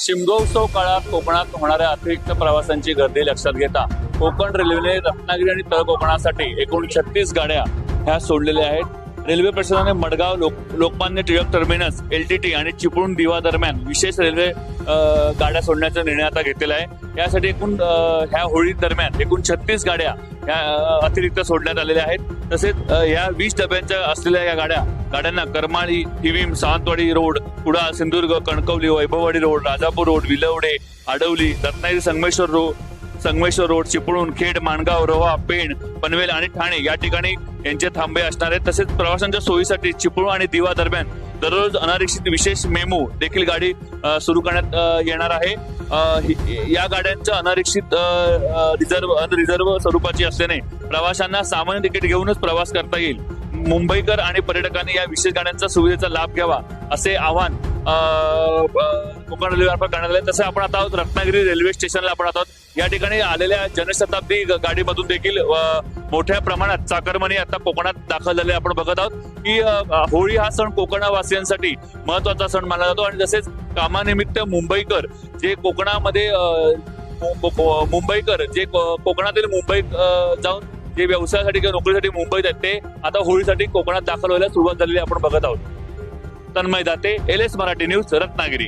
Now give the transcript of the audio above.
शिमगोत्सव काळात कोकणात होणाऱ्या अतिरिक्त प्रवाशांची गर्दी लक्षात घेता कोकण रेल्वेने रत्नागिरी आणि तळ कोकणासाठी एकूण 36 गाड्या ह्या सोडलेल्या आहेत. रेल्वे प्रशासनाने मडगाव, लोकमान्य टिळक टर्मिनस, LTT आणि चिपळूण दिवा दरम्यान विशेष रेल्वे गाड्या सोडण्याचा निर्णय आता घेतलेला आहे. यासाठी एकूण ह्या होळी दरम्यान एकूण 36 गाड्या ह्या अतिरिक्त सोडण्यात आलेल्या आहेत. तसेच या 20 डब्यांच्या असलेल्या या गाड्यांना Karmali, Thivim, Sawantwadi road, Kudal, Sindhudurg, Kankavli, Vaibhavwadi road, Rajapur road, Vilavade, Adavali, Ratnagiri, Sangameshwar road, Chiplun, Khed, Mangaon, Roha, Pen, Panvel आणि ठाणे या ठिकाणी यांचे थांबे असणार आहेत. तसेच प्रवाशांच्या सोयीसाठी चिपळूण आणि दिवा दरम्यान दररोज अनारक्षित विशेष मेमू देखील गाडी सुरू करण्यात येणार आहे. या गाड्यांच्या अनारक्षित रिझर्व्ह स्वरूपाची असल्याने प्रवाशांना सामान्य तिकीट घेऊनच प्रवास करता येईल. मुंबईकर आणि पर्यटकांनी या विशेष गाड्यांचा सुविधेचा लाभ घ्यावा असे आवाहन कोकण रेल्वेमार्फत करण्यात आले. तसे आपण आता आहोत रत्नागिरी रेल्वे स्टेशनला आपण आहोत. या ठिकाणी आलेल्या जनशताब्दी गाडीमधून देखील मोठ्या प्रमाणात चाकरमानी आता कोकणात दाखल झाले आपण बघत आहोत की होळी हा सण कोकणवासियांसाठी महत्वाचा सण मानला जातो आणि तसेच कामानिमित्त मुंबईकर जे कोकणामध्ये मुंबईकर जे कोकणातील मुंबईत जाऊन जे व्यवसायासाठी किंवा नोकरीसाठी मुंबईत आहेत ते आता होळीसाठी कोकणात दाखल व्हायला सुरुवात झालेली आपण बघत आहोत. Tanmay Date, LS Marathi news, Ratnagiri.